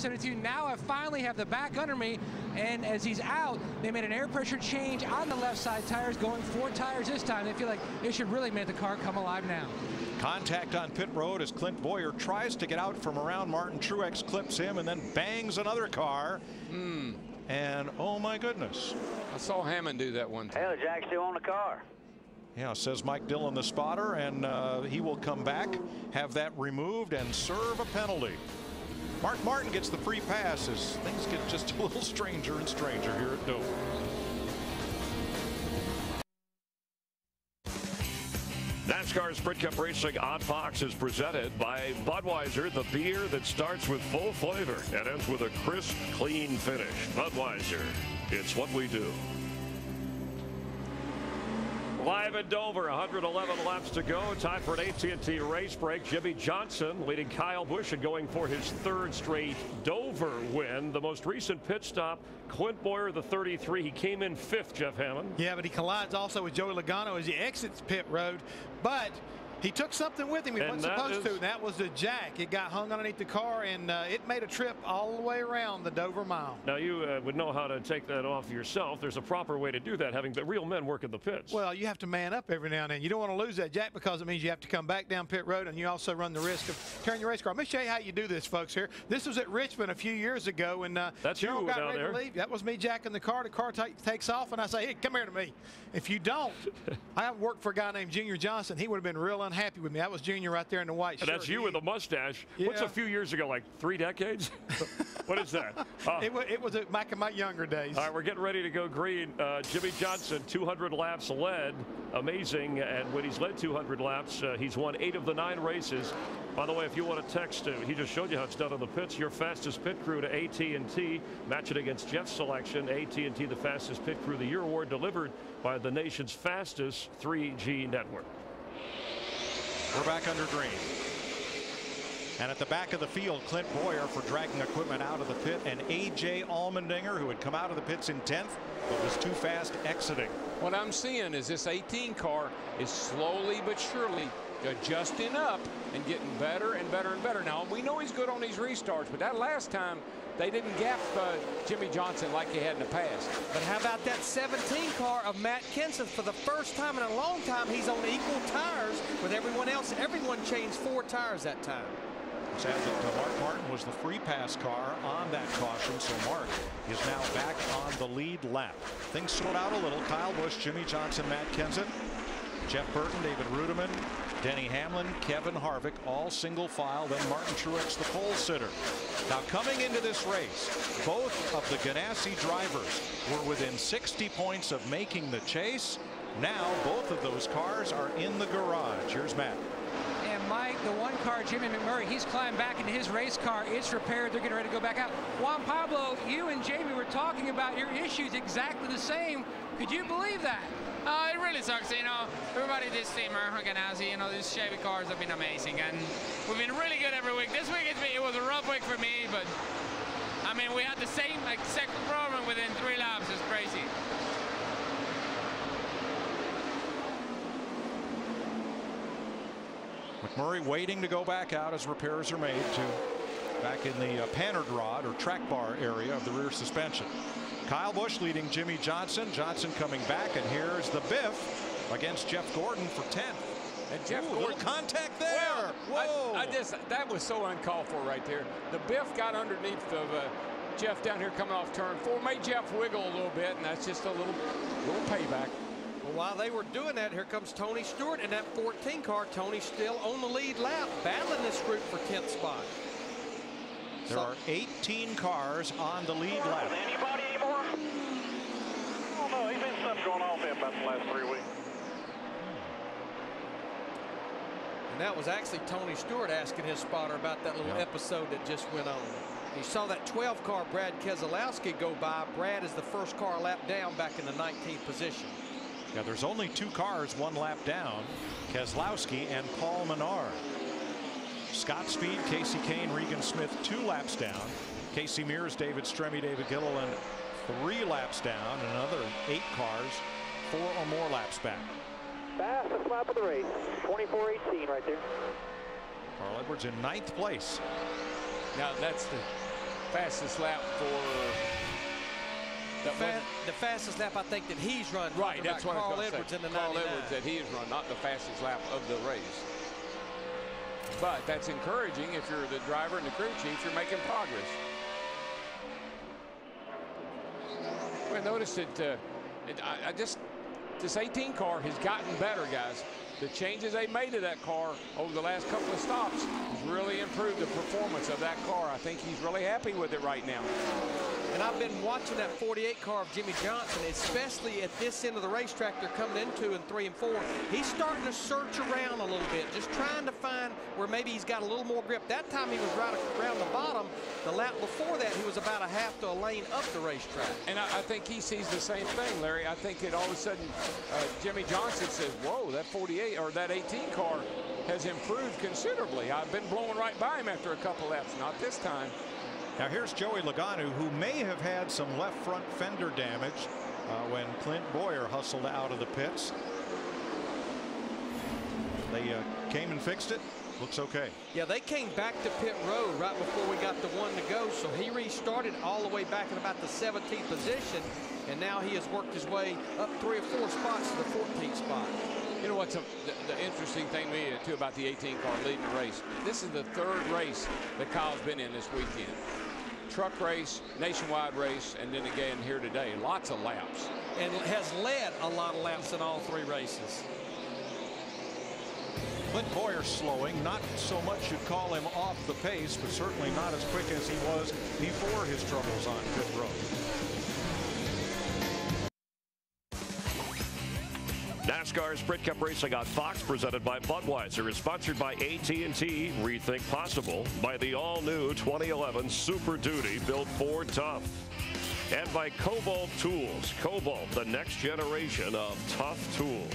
72. Now I finally have the back under me, and as he's out, they made an air pressure change on the left side tires, going 4 tires this time. They feel like they should really make the car come alive now. Contact on pit road as Clint Boyer tries to get out from around Martin Truex, clips him, and then bangs another car. And oh my goodness. I saw Hammond do that one time. Hey, Jack's still on the car. Yeah, says Mike Dillon, the spotter, and he will come back, have that removed, and serve a penalty. Mark Martin gets the free pass as things get just a little stranger and stranger here at Dover. NASCAR Sprint Cup Racing on Fox is presented by Budweiser, the beer that starts with full flavor and ends with a crisp, clean finish. Budweiser, it's what we do. Live at Dover, 111 laps to go. Time for an AT&T race break. Jimmy Johnson leading Kyle Busch and going for his 3rd straight Dover win. The most recent pit stop, Clint Boyer, the 33. He came in 5th, Jeff Hammond. Yeah, but he collides also with Joey Logano as he exits pit road. But he took something with him he wasn't supposed to, and that was the jack. It got hung underneath the car, and it made a trip all the way around the Dover Mile. Now, you would know how to take that off yourself. There's a proper way to do that, having the real men work in the pits. Well, you have to man up every now and then. You don't want to lose that jack because it means you have to come back down pit road, and you also run the risk of tearing your race car. Let me show you how you do this, folks, here. This was at Richmond a few years ago, and that's Gerald you got down ready there. to leave. That was me jacking the car. The car takes off, and I say, hey, come here to me. If you don't, I worked for a guy named Junior Johnson. He would have been real unhappy with me. That was Junior right there in the white shirt. And that's you with a mustache. Yeah. What's a few years ago, like 3 decades? What is that? It was back in my younger days. All right, we're getting ready to go green. Jimmy Johnson, 200 laps led. Amazing. And when he's led 200 laps, he's won 8 of the 9 races. By the way, if you want to text, he just showed you how it's done on the pits. Your fastest pit crew to AT&T. Match it against Jeff's selection. AT&T, the fastest pit crew of the year award delivered by the nation's fastest 3G network. We're back under green. And at the back of the field, Clint Boyer for dragging equipment out of the pit, and A.J. Allmendinger, who had come out of the pits in 10th, but was too fast exiting. What I'm seeing is this 18 car is slowly but surely adjusting up and getting better and better and better. Now, we know he's good on these restarts, but that last time, they didn't gap Jimmy Johnson like they had in the past. But how about that 17 car of Matt Kenseth? For the first time in a long time, he's on equal tires with everyone else. Everyone changed 4 tires that time. Sad that Mark Martin was the free pass car on that caution, so Mark is now back on the lead lap. Things sort out a little. Kyle Busch, Jimmy Johnson, Matt Kenseth, Jeff Burton, David Rudiman, Denny Hamlin, Kevin Harvick, all single file. Then Martin Truex, the pole sitter. Now, coming into this race, both of the Ganassi drivers were within 60 points of making the chase. Now, both of those cars are in the garage. Here's Matt. And Mike, the one car, Jimmy McMurray, he's climbed back into his race car. It's repaired. They're getting ready to go back out. Juan Pablo, you and Jamie were talking about your issues exactly the same. Could you believe that? It really sucks, you know. Everybody this team, Ganassi, you know, these Chevy cars have been amazing, and we've been really good every week. This week it was a rough week for me, but I mean, we had the same exact problem within 3 laps. It's crazy. McMurray waiting to go back out as repairs are made to back in the panhard rod or track bar area of the rear suspension. Kyle Busch leading Jimmy Johnson. Johnson coming back, and here's the biff against Jeff Gordon for 10th. And Jeff Gordon, little contact there. Well, whoa! That was so uncalled for right there. The biff got underneath of Jeff down here coming off turn 4, made Jeff wiggle a little bit, and that's just a little payback. Well, while they were doing that, here comes Tony Stewart in that 14 car. Tony's still on the lead lap, battling this group for 10th spot. There are 18 cars on the lead lap. Anybody anymore? Oh no, he's been something going on there about the last 3 weeks. And that was actually Tony Stewart asking his spotter about that little episode that just went on. You saw that 12 car Brad Keselowski go by. Brad is the first car lap down back in the 19th position. Yeah, there's only 2 cars 1 lap down, Keselowski and Paul Menard. Scott Speed, Casey Kane, Regan Smith 2 laps down. Casey Mears, David Stremme, David Gilliland 3 laps down. And another 8 cars 4 or more laps back. Fastest lap of the race, 24:18 right there. Carl Edwards in 9th place. Now that's fastest lap for the fastest lap I think that he's run. Right, that's what Carl I was Edwards saying. in the Carl 99. Edwards that he has run, not the fastest lap of the race. But that's encouraging if you're the driver and the crew chief, you're making progress. Well, notice that this 18 car has gotten better, guys. The changes they made to that car over the last couple of stops has really improved the performance of that car. I think he's really happy with it right now. And I've been watching that 48 car of Jimmy Johnson, especially at this end of the racetrack they're coming into in 3 and 4. He's starting to search around a little bit, just trying to find where maybe he's got a little more grip. That time he was right around the bottom. The lap before that, he was about a half to a lane up the racetrack. And I think he sees the same thing, Larry. I think that all of a sudden Jimmy Johnson says, whoa, that 48 or that 18 car has improved considerably. I've been blowing right by him after a couple laps, not this time. Now here's Joey Logano, who may have had some left front fender damage when Clint Boyer hustled out of the pits. They came and fixed it. Looks okay. Yeah, they came back to pit road right before we got the one to go, so he restarted all the way back in about the 17th position, and now he has worked his way up 3 or 4 spots to the 14th spot. You know what's the interesting thing to me too about the 18 car leading the race? This is the 3rd race that Kyle's been in this weekend. Truck race, nationwide race, and then again here today. Lots of laps. And has led a lot of laps in all 3 races. Clint Boyer slowing, not so much you'd call him off the pace, but certainly not as quick as he was before his troubles on pit road. NASCAR Sprint Cup Racing on Fox, presented by Budweiser, is sponsored by AT&T, Rethink Possible, by the all-new 2011 Super Duty built Ford Tough, and by Cobalt Tools. Cobalt, the next generation of tough tools.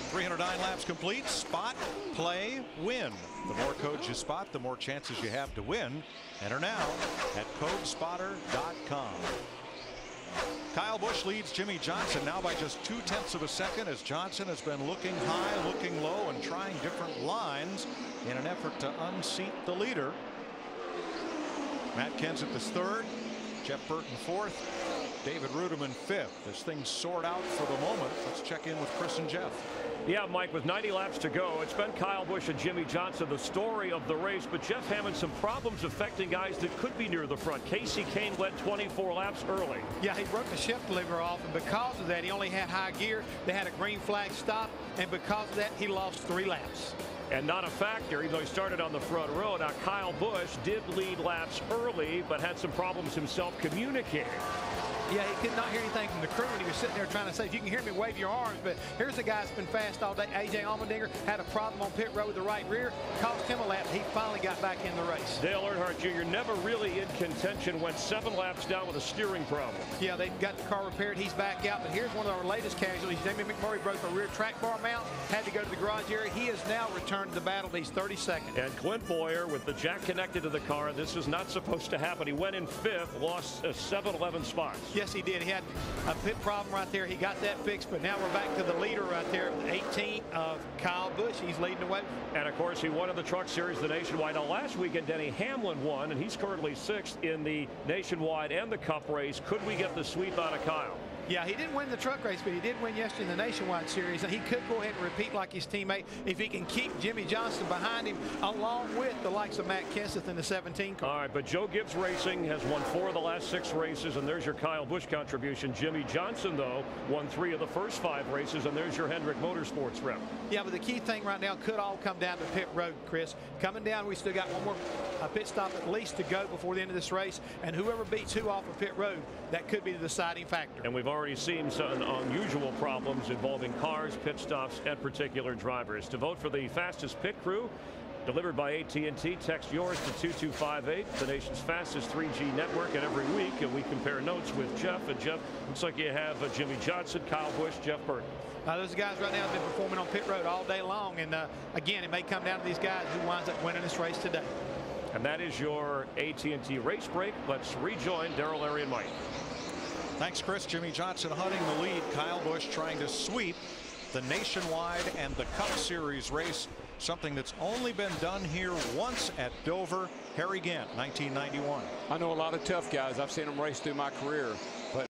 309 laps complete. Spot, play, win. The more codes you spot, the more chances you have to win. Enter now at codespotter.com. Kyle Busch leads Jimmy Johnson now by just 0.2 of a second, as Johnson has been looking high, looking low, and trying different lines in an effort to unseat the leader. Matt Kenseth is 3rd, Jeff Burton 4th, David Ruderman 5th. As things sort out for the moment, let's check in with Chris and Jeff. Yeah, Mike, with 90 laps to go, it's been Kyle Busch and Jimmy Johnson, the story of the race, but Jeff having some problems affecting guys that could be near the front. Casey Kane led 24 laps early. Yeah, he broke the shift lever off, and because of that, he only had high gear. They had a green flag stop, and because of that, he lost 3 laps. And not a factor, even though he started on the front row. Now, Kyle Busch did lead laps early, but had some problems himself communicating. Yeah, he could not hear anything from the crew, and he was sitting there trying to say, if you can hear me, wave your arms. But here's a guy that's been fast all day. A.J. Allmendinger had a problem on pit road with the right rear. Cost him a lap. He finally got back in the race. Dale Earnhardt Jr. never really in contention. Went 7 laps down with a steering problem. Yeah, they've got the car repaired. He's back out. But here's one of our latest casualties. Jamie McMurray broke a rear track bar mount. Had to go to the garage area. He has now returned to the battle. He's 32nd. And Clint Boyer with the jack connected to the car. This is not supposed to happen. He went in 5th, lost 7-11 spots. Yes, he did. He had a pit problem right there. He got that fixed, but now we're back to the leader right there, 18 of Kyle Busch. He's leading the way. And of course, he won in the Truck Series, the Nationwide. Now, last weekend, Denny Hamlin won, and he's currently 6th in the Nationwide and the Cup race. Could we get the sweep out of Kyle? Yeah, he didn't win the truck race, but he did win yesterday in the Nationwide Series, and he could go ahead and repeat like his teammate if he can keep Jimmy Johnson behind him, along with the likes of Matt Kenseth in the 17 car. All right, but Joe Gibbs Racing has won 4 of the last 6 races, and there's your Kyle Busch contribution. Jimmy Johnson, though, won 3 of the first 5 races, and there's your Hendrick Motorsports rep. Yeah, but the key thing right now could all come down to pit road, Chris. Coming down, we still got one more pit stop at least to go before the end of this race, and whoever beats who off of pit road, that could be the deciding factor. And we've already seen some unusual problems involving cars, pit stops, and particular drivers. To vote for the fastest pit crew, delivered by AT&T, text yours to 2258, the nation's fastest 3G network. And every week, and we compare notes with Jeff. And Jeff, looks like you have Jimmy Johnson, Kyle Busch, Jeff Burton. Those guys right now have been performing on pit road all day long. And again, it may come down to these guys who winds up winning this race today. And that is your AT&T race break. Let's rejoin Darrell, Larry, and Mike. Thanks, Chris. Jimmy Johnson hunting the lead. Kyle Busch trying to sweep the Nationwide and the Cup Series race something that's only been done here once at Dover. Harry Gant, 1991. I know a lot of tough guys. I've seen them race through my career.